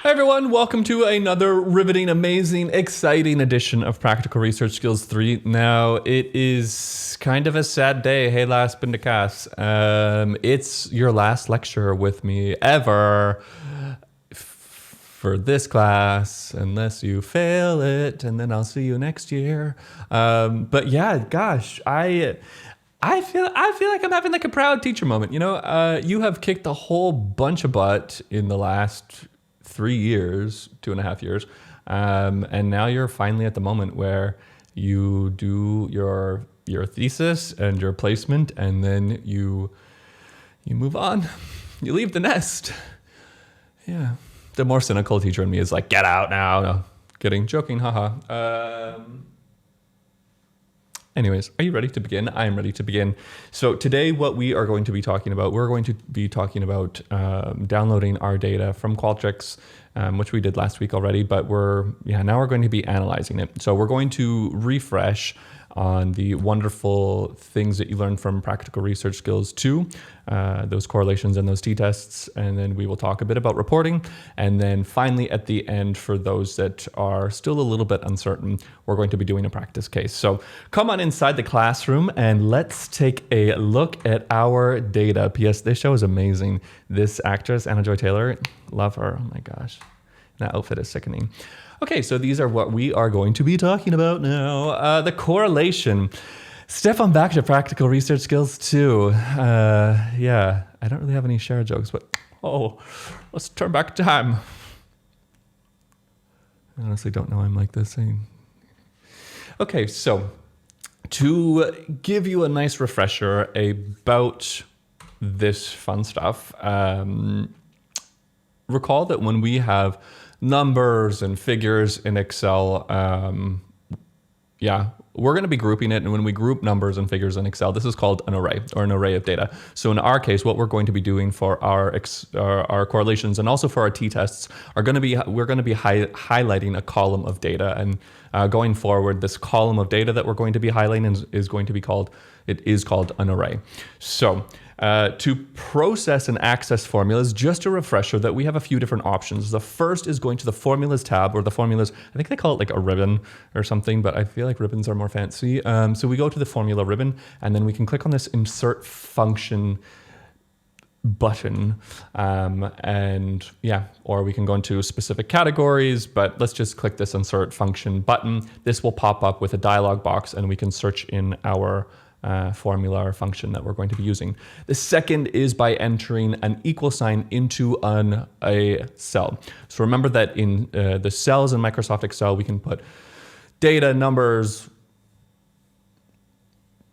Hi everyone, welcome to another riveting, amazing, exciting edition of Practical Research Skills 3. Now, it is kind of a sad day. Hey, last Bindakas. It's your last lecture with me ever for this class, unless you fail it, and then I'll see you next year. But yeah, gosh, I feel like I'm having like a proud teacher moment. You know, you have kicked a whole bunch of butt in the last 3 years, 2.5 years, and now you're finally at the moment where you do your thesis and your placement, and then you move on, you leave the nest. Yeah, the more cynical teacher in me is like, get out now. No, kidding, joking, haha. Anyways, are you ready to begin? I am ready to begin. So today what we are going to be talking about, we're going to be talking about downloading our data from Qualtrics, which we did last week already, but now we're going to be analyzing it. So we're going to refresh on the wonderful things that you learned from Practical Research Skills 2, those correlations and those t-tests, and then we will talk a bit about reporting. And then finally at the end, for those that are still a little bit uncertain, we're going to be doing a practice case. So come on inside the classroom and let's take a look at our data. P.S. This show is amazing. This actress, Anna Joy Taylor, love her. Oh my gosh, that outfit is sickening. Okay, so these are what we are going to be talking about now. The correlation. Step on back to Practical Research Skills 2. Yeah, I don't really have any share jokes, but let's turn back time. I honestly don't know I'm like this. Okay, so to give you a nice refresher about this fun stuff, recall that when we have numbers and figures in Excel, we're going to be grouping it. And when we group numbers and figures in Excel, this is called an array, or an array of data. So in our case, what we're going to be doing for our correlations and also for our t-tests we're going to be highlighting a column of data. And going forward, this column of data that we're going to be highlighting is going to be called an array. So to process and access formulas, just a refresher that we have a few different options. The first is going to the formulas tab, or the formulas, I think they call it like a ribbon or something, but I feel like ribbons are more fancy. So we go to the formula ribbon, and then we can click on this insert function button, or we can go into specific categories, but let's just click this insert function button. This will pop up with a dialog box, and we can search in our formula or function that we're going to be using. The second is by entering an equal sign into a cell. So remember that in the cells in Microsoft Excel, we can put data, numbers,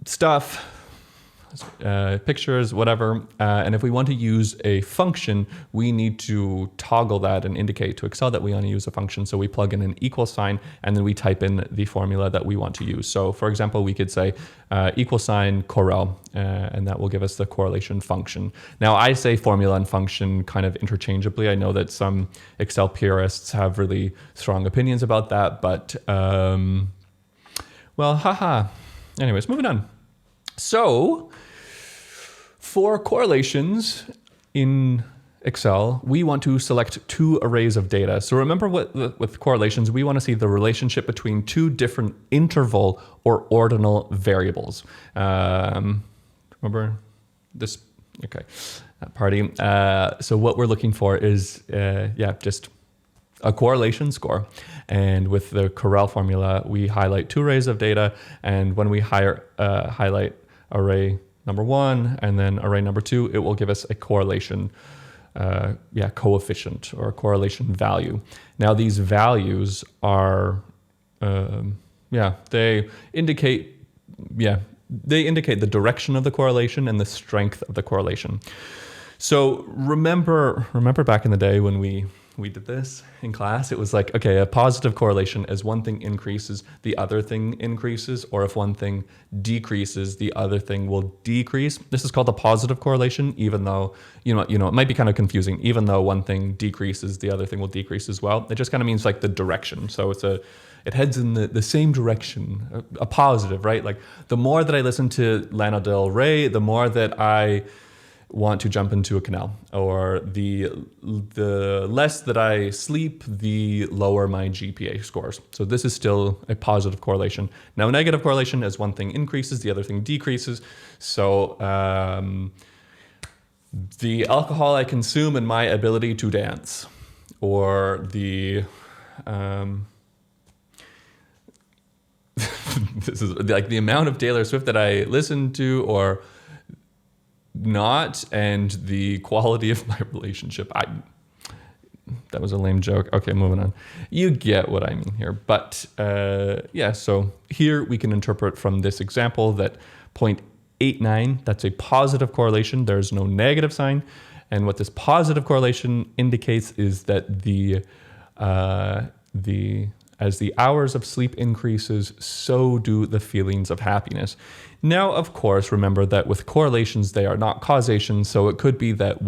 stuff, pictures, whatever. And if we want to use a function, we need to toggle that and indicate to Excel that we want to use a function. So we plug in an equal sign, and then we type in the formula that we want to use. So for example, we could say equal sign correl, and that will give us the correlation function. Now I say formula and function kind of interchangeably. I know that some Excel purists have really strong opinions about that, but anyways, moving on. So for correlations in Excel, we want to select two arrays of data. So remember with correlations, we want to see the relationship between two different interval or ordinal variables. Remember this? Okay, that party. So what we're looking for is, just a correlation score. And with the Corel formula, we highlight two arrays of data. And when we highlight array number 1 and then array number 2, it will give us a correlation coefficient or a correlation value. Now these values are, they indicate the direction of the correlation and the strength of the correlation. So remember back in the day when we did this in class, it was like, okay, a positive correlation as one thing increases, the other thing increases, or if one thing decreases, the other thing will decrease. This is called a positive correlation, even though, it might be kind of confusing. Even though one thing decreases, the other thing will decrease as well. It just kind of means like the direction. So it heads in the same direction, a positive, right? Like the more that I listen to Lana Del Rey, the more that I want to jump into a canal, or the less that I sleep, the lower my GPA scores. So this is still a positive correlation. Now, negative correlation is one thing increases, the other thing decreases. So the alcohol I consume and my ability to dance, or the this is like the amount of Taylor Swift that I listen to or not, and the quality of my relationship. That was a lame joke. Okay, moving on. You get what I mean here. But yeah, so here we can interpret from this example that 0.89, that's a positive correlation. There's no negative sign. And what this positive correlation indicates is that as the hours of sleep increases, so do the feelings of happiness. Now, of course, remember that with correlations, they are not causation. So it could be that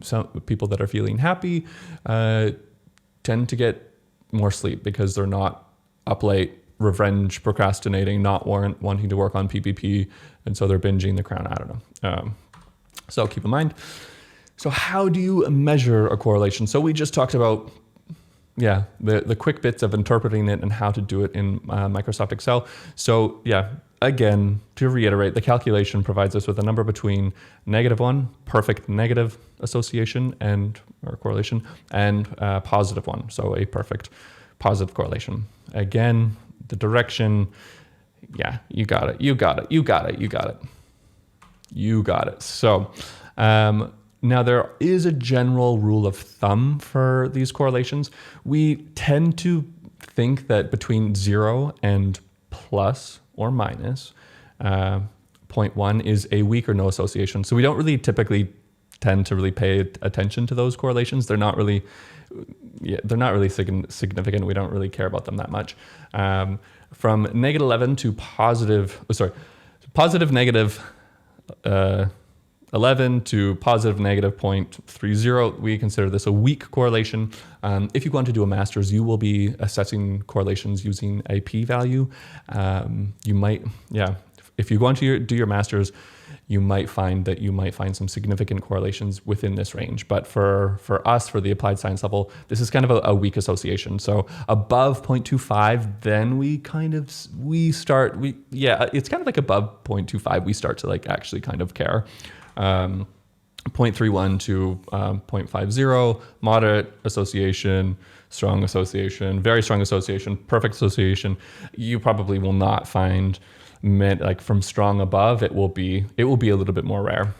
some people that are feeling happy tend to get more sleep because they're not up late, revenge procrastinating, not wanting to work on PPP, and so they're binging The Crown. I don't know. So keep in mind. So how do you measure a correlation? So we just talked about the quick bits of interpreting it and how to do it in Microsoft Excel. So yeah, again, to reiterate, the calculation provides us with a number between -1, perfect negative association or correlation, and +1, so a perfect positive correlation. Again, the direction, yeah, you got it. So now, there is a general rule of thumb for these correlations. We tend to think that between 0 and plus or minus 0.1 is a weak or no association. So we don't really typically tend to really pay attention to those correlations. They're not really significant. We don't really care about them that much. From -11 to positive negative 11 to positive negative 0.30, we consider this a weak correlation. If you go on to do a master's, you will be assessing correlations using a p-value. If you go on to do your master's, you might find some significant correlations within this range. But for us, for the applied science level, this is kind of a weak association. So above 0.25, then it's kind of like above 0.25, we start to like actually kind of care. 0.31 to 0.50, moderate association, strong association, very strong association, perfect association. You probably will not find from strong above. It will be a little bit more rare.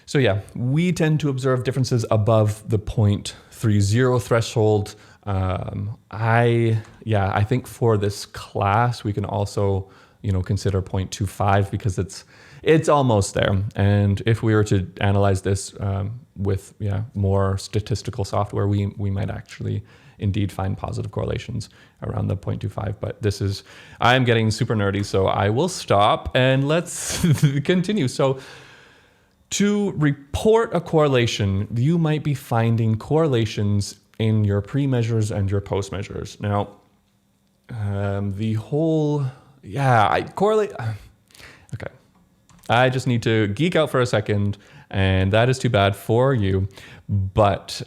So yeah, we tend to observe differences above the 0.30 threshold. I think for this class we can also consider 0.25 because it's almost there. And if we were to analyze this with more statistical software, we might actually indeed find positive correlations around the 0.25. But I'm getting super nerdy, so I will stop and let's continue. So to report a correlation, you might be finding correlations in your pre-measures and your post-measures. Now, correlate. Okay. I just need to geek out for a second, and that is too bad for you. But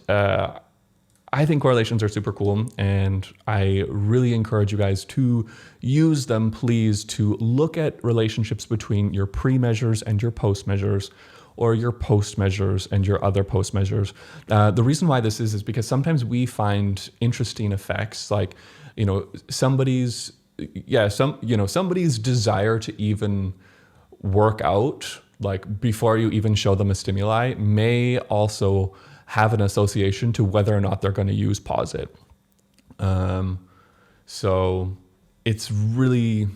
I think correlations are super cool, and I really encourage you guys to use them, please, to look at relationships between your pre-measures and your post-measures, or your post-measures and your other post-measures. The reason why this is because sometimes we find interesting effects, like, somebody's desire to even work out, like before you even show them a stimuli, may also have an association to whether or not they're going to use posit. So it's really,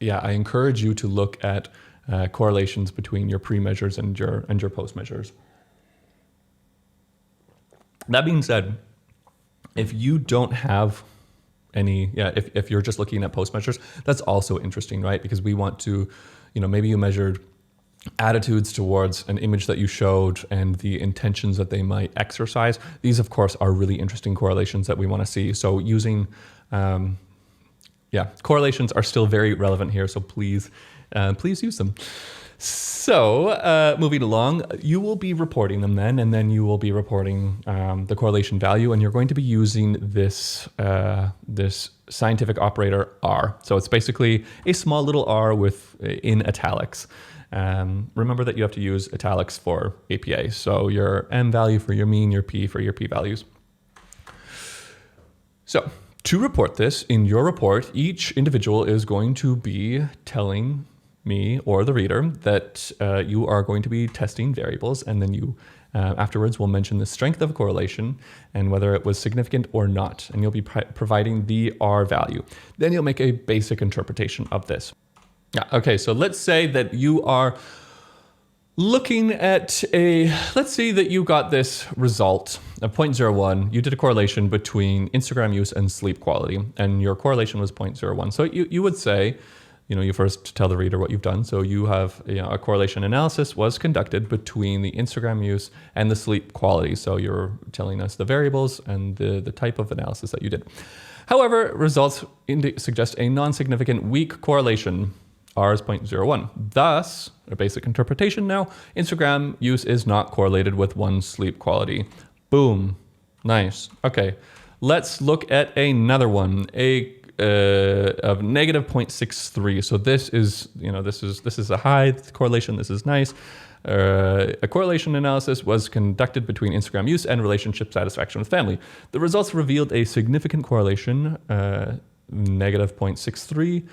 I encourage you to look at correlations between your pre-measures and your post-measures. That being said, if you don't have if you're just looking at post-measures, that's also interesting, right? Because we want to, maybe you measured attitudes towards an image that you showed and the intentions that they might exercise. These, of course, are really interesting correlations that we want to see. So using, correlations are still very relevant here. So please use them. So moving along, you will be reporting them then, and then you will be reporting the correlation value, and you're going to be using this this scientific operator R. So it's basically a small little R in italics. Remember that you have to use italics for APA. So your M value for your mean, your P for your P values. So to report this in your report, each individual is going to be telling me or the reader that you are going to be testing variables, and then you afterwards will mention the strength of a correlation and whether it was significant or not, and you'll be providing the R value. Then you'll make a basic interpretation of this. Yeah, okay, so let's say that you are looking at let's see that you got this result of 0.01. You did a correlation between Instagram use and sleep quality, and your correlation was 0.01. So you would say, you first tell the reader what you've done. So you have a correlation analysis was conducted between the Instagram use and the sleep quality. So you're telling us the variables and the type of analysis that you did. However, results suggest a non-significant weak correlation. R is 0.01. Thus, a basic interpretation now, Instagram use is not correlated with one's sleep quality. Boom. Nice. Okay. Let's look at another one. Of negative 0.63. So this is a high correlation. This is nice. A correlation analysis was conducted between Instagram use and relationship satisfaction with family. The results revealed a significant correlation, negative 0.63.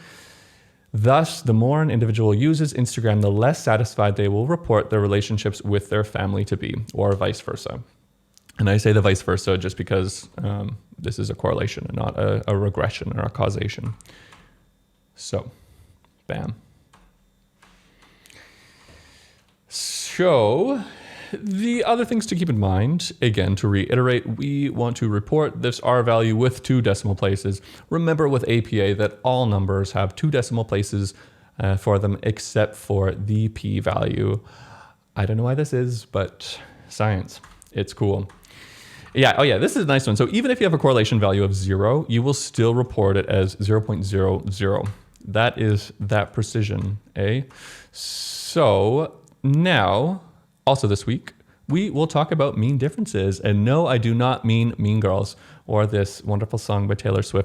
Thus, the more an individual uses Instagram, the less satisfied they will report their relationships with their family to be, or vice versa. And I say the vice versa just because this is a correlation and not a regression or a causation. So, bam. So, the other things to keep in mind, again, to reiterate, we want to report this R value with 2 decimal places. Remember with APA that all numbers have 2 decimal places for them except for the P value. I don't know why this is, but science, it's cool. Yeah, oh yeah, this is a nice one. So even if you have a correlation value of 0, you will still report it as 0.00. That is that precision, eh? So now, also this week, we will talk about mean differences. And no, I do not mean Mean Girls or this wonderful song by Taylor Swift.